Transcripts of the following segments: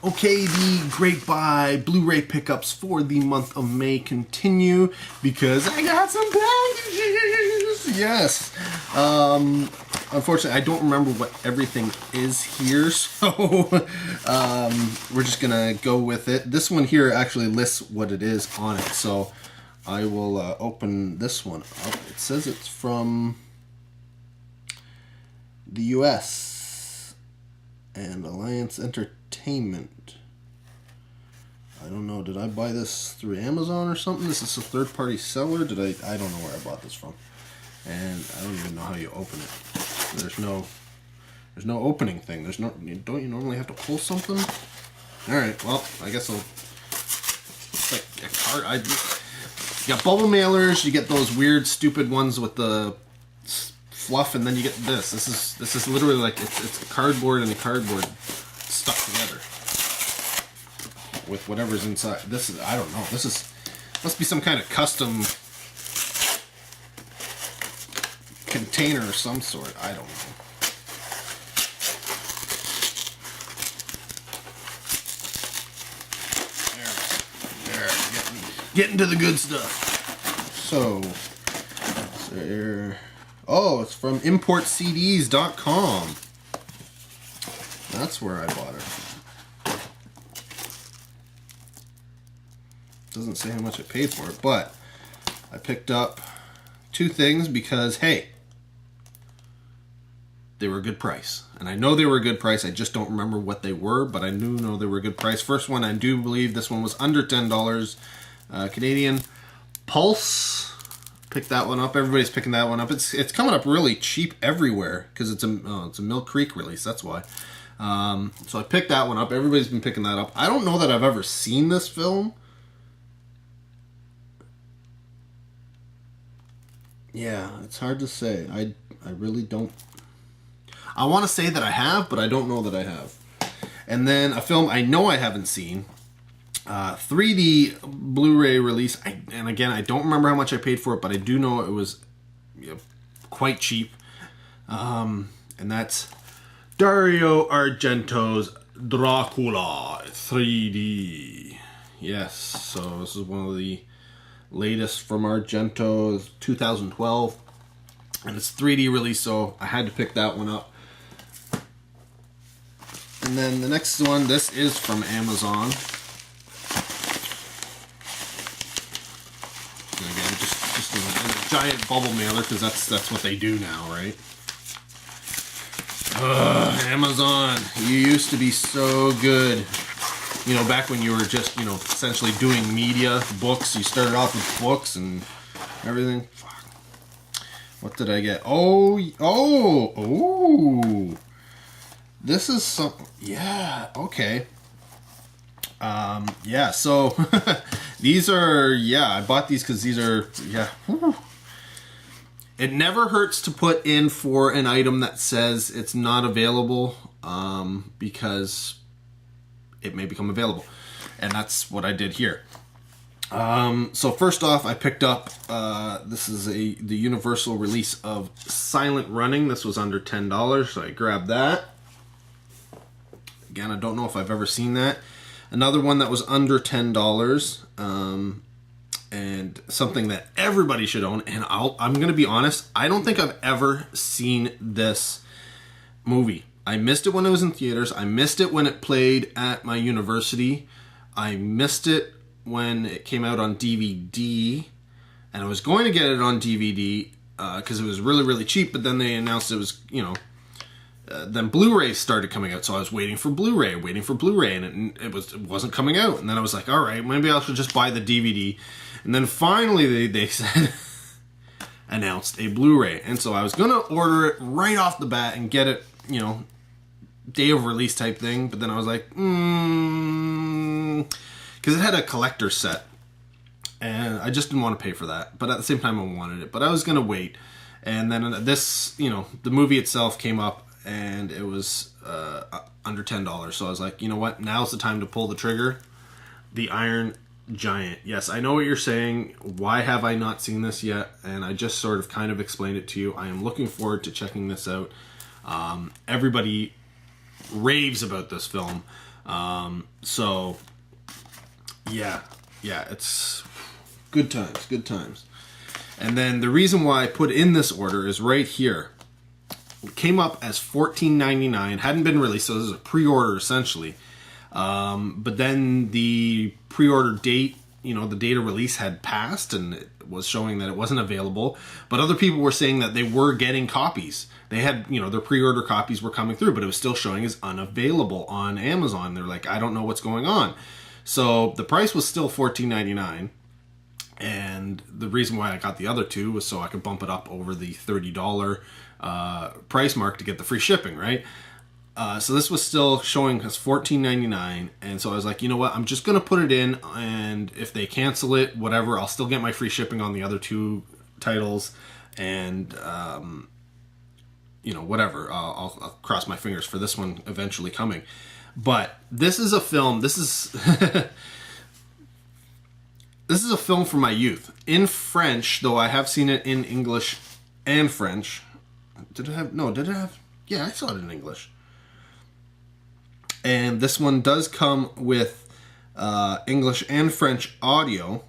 Okay, the Great Buy Blu-ray pickups for the month of May continue because I got some packages. Yes. Unfortunately, I don't remember what everything is here, so we're just gonna go with it. This one here actually lists what it is on it, so I will open this one up. It says it's from the U.S. and Alliance Entertainment. I don't know, did I buy this through Amazon or something? This is a third-party seller? I don't know where I bought this from. And I don't even know how you open it. There's no opening thing. Don't you normally have to pull something? Alright, well, I guess I'll... It's like a card. You got bubble mailers, you get those weird, stupid ones with the fluff, and then you get this. This is literally like it's cardboard and a cardboard stuck together with whatever's inside. This is, I don't know. This must be some kind of custom container of some sort. I don't know. There, getting to the good stuff. So there. Oh, it's from importcds.com. That's where I bought it. Doesn't say how much I paid for it, but I picked up two things because, hey, they were a good price. And I know they were a good price. I just don't remember what they were, but I do know they were a good price. First one, I do believe this one was under $10 Canadian. Pulse. Pick that one up. Everybody's picking that one up. It's coming up really cheap everywhere because it's a Mill Creek release. That's why. So I picked that one up. Everybody's been picking that up. I don't know that I've ever seen this film. Yeah, it's hard to say. I really don't. I want to say that I have, but I don't know that I have. And then a film I know I haven't seen. 3D Blu-ray release. And again, I don't remember how much I paid for it, but I do know it was quite cheap. And that's Dario Argento's Dracula 3D. Yes, so this is one of the latest from Argento, 2012, and it's 3D release, so I had to pick that one up. And then the next one, this is from Amazon. And again, just a giant bubble mailer, because that's what they do now, right? Amazon, you used to be so good. You know, back when you were just, essentially doing media, books. You started off with books and everything. Fuck. What did I get? Oh. This is some, yeah, okay. Yeah, so these are, I bought these because these are, Whew. It never hurts to put in for an item that says it's not available, because it may become available, and that's what I did here. So first off, I picked up this is the universal release of Silent Running. This was under $10, so I grabbed that. Again, I don't know if I've ever seen that. Another one that was under $10, and something that everybody should own. And I'm gonna be honest, I don't think I've ever seen this movie. I missed it when it was in theaters. I missed it when it played at my university. I missed it when it came out on DVD. And I was going to get it on DVD because it was really, really cheap. But then they announced it was, then Blu-ray started coming out. So I was waiting for Blu-ray, and it wasn't coming out. And then I was like, all right, maybe I should just buy the DVD. And then finally they said, announced a Blu-ray. And so I was going to order it right off the bat and get it, day of release type thing, but then I was like, because it had a collector set, and I just didn't want to pay for that, but at the same time I wanted it, but I was going to wait. And then this, the movie itself came up, and it was under $10, so I was like, you know what, now's the time to pull the trigger. The Iron Giant. Yes, I know what you're saying, why have I not seen this yet? And I just sort of kind of explained it to you. I am looking forward to checking this out. Everybody raves about this film. So yeah, it's good times, good times. And then the reason why I put in this order is right here. It came up as $14.99, hadn't been released, so this is a pre-order essentially. But then the pre-order date, you know, the date of release had passed, and it was showing that it wasn't available. But other people were saying that they were getting copies. They had, you know, their pre-order copies were coming through, but it was still showing as unavailable on Amazon. They're like, I don't know what's going on. So the price was still $14.99. And the reason why I got the other two was so I could bump it up over the $30 price mark to get the free shipping, right? So this was still showing as $14.99, and so I was like, you know what, I'm just going to put it in, and if they cancel it, whatever, I'll still get my free shipping on the other two titles, and, you know, whatever, I'll cross my fingers for this one eventually coming. But this is a film, this is... This is a film from my youth. In French, though I have seen it in English and French. Did it have... No, did it have... Yeah, I saw it in English. And this one does come with English and French audio.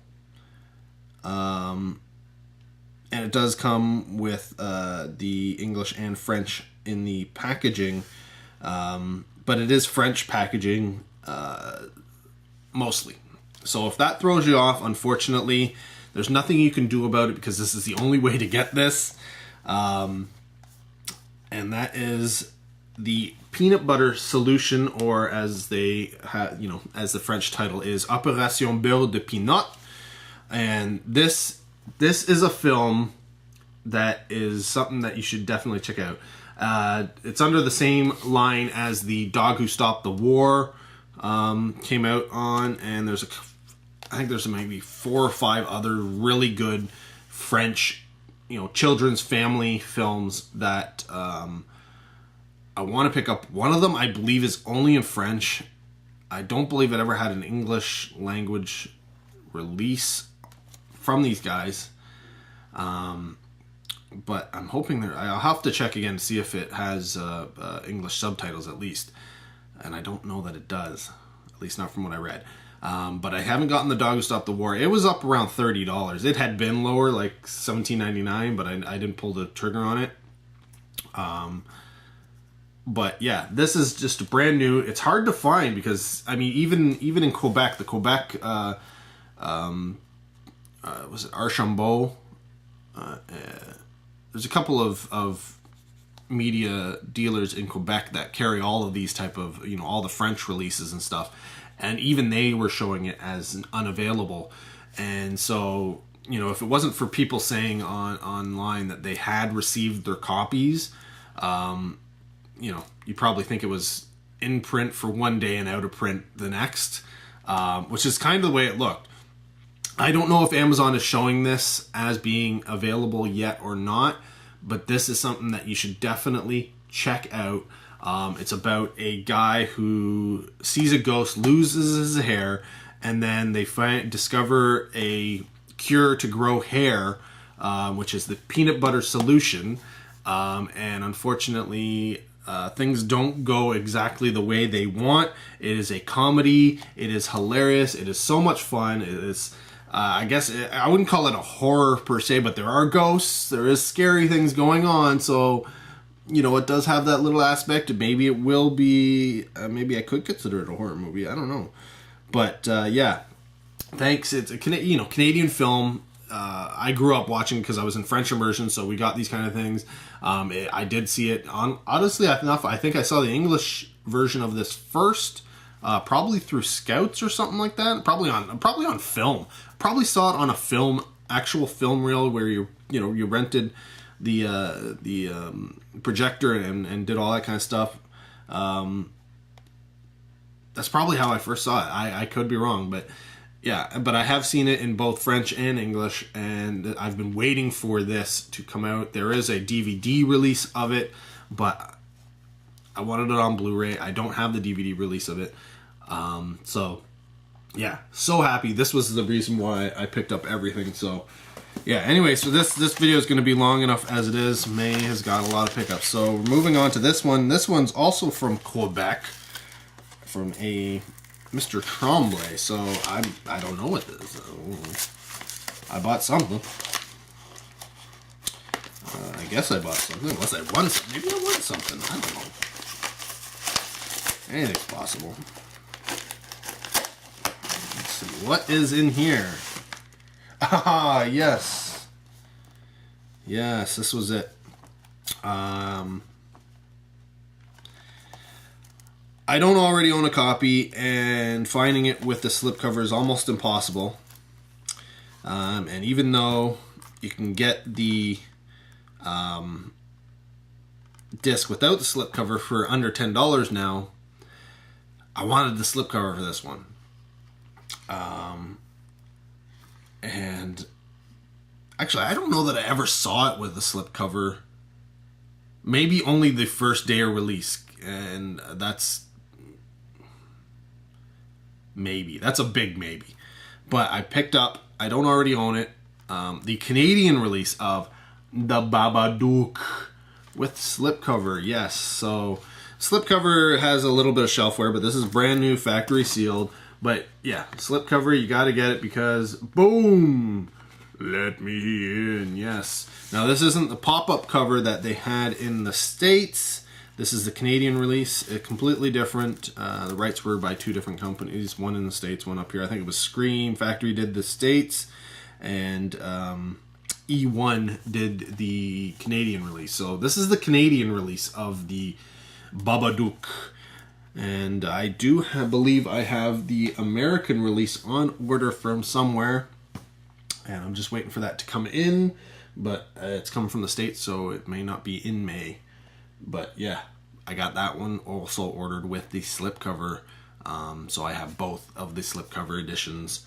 And it does come with the English and French in the packaging. But it is French packaging mostly. So if that throws you off, unfortunately, there's nothing you can do about it because this is the only way to get this. And that is the peanut butter solution, or as they have, you know, as the French title is, Opération Beurre de Pinot. And this is a film that is something that you should definitely check out. It's under the same line as The Dog Who Stopped the War came out on, and I think there's maybe 4 or 5 other really good French, you know, children's family films that I want to pick up. One of them, I believe, is only in French. I don't believe it ever had an English language release from these guys. But I'm hoping I'll have to check again to see if it has English subtitles at least. And I don't know that it does, at least not from what I read. But I haven't gotten The Dog Who Stopped the War. It was up around $30. It had been lower, like $17.99, but I didn't pull the trigger on it. But yeah, this is just brand new. It's hard to find because, I mean, even in Quebec, the Quebec, was it Archambault? There's a couple of media dealers in Quebec that carry all of these type of, you know, all the French releases and stuff. And even they were showing it as unavailable. And so, you know, if it wasn't for people saying online that they had received their copies, you know, you probably think it was in print for one day and out of print the next, which is kind of the way it looked. I don't know if Amazon is showing this as being available yet or not, but this is something that you should definitely check out. It's about a guy who sees a ghost, loses his hair, and then they discover a cure to grow hair, which is the peanut butter solution. And unfortunately, things don't go exactly the way they want. It is a comedy. It is hilarious. It is so much fun. It is, I guess, I wouldn't call it a horror per se, but there are ghosts. There is scary things going on. So, you know, it does have that little aspect. Maybe it will be, maybe I could consider it a horror movie. I don't know. But, yeah, thanks. It's a Canadian film. I grew up watching because I was in French immersion, so we got these kind of things. I did see it on, honestly enough, I think I saw the English version of this first, probably through Scouts or something like that. Probably on film. Probably saw it on a actual film reel where you rented the projector and did all that kind of stuff. That's probably how I first saw it. I could be wrong, but yeah, but I have seen it in both French and English, and I've been waiting for this to come out. There is a DVD release of it, but I wanted it on Blu-ray. I don't have the DVD release of it. So, yeah, so happy. This was the reason why I picked up everything. So, yeah, anyway, so this video is going to be long enough as it is. May has got a lot of pickups. So, we're moving on to this one. This one's also from Quebec. from a Mr. Tremblay, so I don't know what this is. I bought something. I guess I bought something, unless I won something. Maybe I won something. I don't know. Anything's possible. Let's see. What is in here? Ah, yes. Yes, this was it. I don't already own a copy, and finding it with the slipcover is almost impossible. And even though you can get the disc without the slipcover for under $10 now, I wanted the slipcover for this one. And actually, I don't know that I ever saw it with the slipcover. Maybe only the first day of release, and that's maybe. That's a big maybe. But I picked up, I don't already own it, the Canadian release of The Babadook with slipcover. Yes, so slipcover has a little bit of shelfware, but this is brand new, factory sealed. But yeah, slipcover, you got to get it because boom, let me in. Yes. Now this isn't the pop-up cover that they had in the States. This is the Canadian release, completely different. The rights were by two different companies, one in the States, one up here. I think it was Scream Factory did the States, and E1 did the Canadian release. So this is the Canadian release of the Babadook. And I do believe I have the American release on order from somewhere. And I'm just waiting for that to come in. But it's coming from the States, so it may not be in May. But yeah, I got that one also ordered with the slipcover. So I have both of the slipcover editions.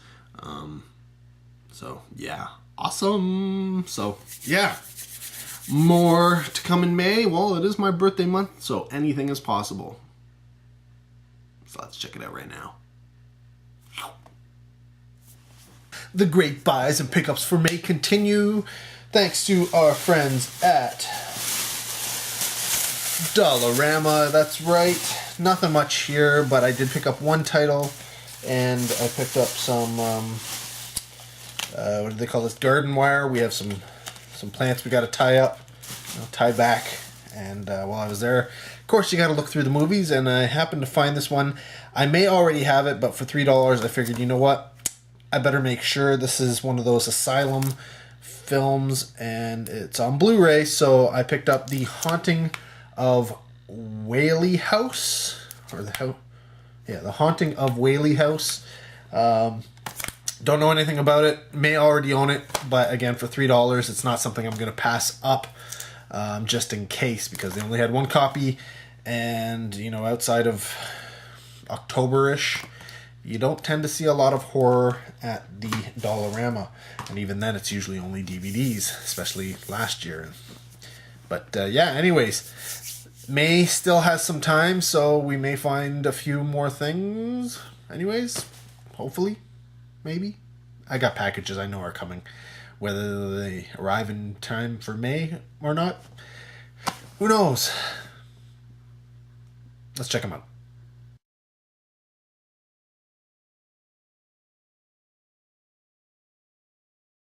So yeah, awesome. So yeah, more to come in May. Well, it is my birthday month, so anything is possible. So let's check it out right now. The great buys and pickups for May continue. Thanks to our friends at Dollarama. That's right. Nothing much here, but I did pick up one title, and I picked up some, what do they call this? Garden wire. We have some plants we got to tie up, tie back. And while I was there, of course, you got to look through the movies, and I happened to find this one. I may already have it, but for $3, I figured, you know what? I better make sure. This is one of those Asylum films, and it's on Blu-ray, so I picked up The Haunting of Whaley House, or The Haunting of Whaley House. Don't know anything about it. May already own it, but again, for $3, it's not something I'm going to pass up. Just in case, because they only had one copy, and outside of October-ish, you don't tend to see a lot of horror at the Dollarama, and even then it's usually only DVDs, especially last year. But yeah, anyways, May still has some time, so we may find a few more things. Anyways, hopefully, maybe. I got packages I know are coming. Whether they arrive in time for May or not, who knows? Let's check them out.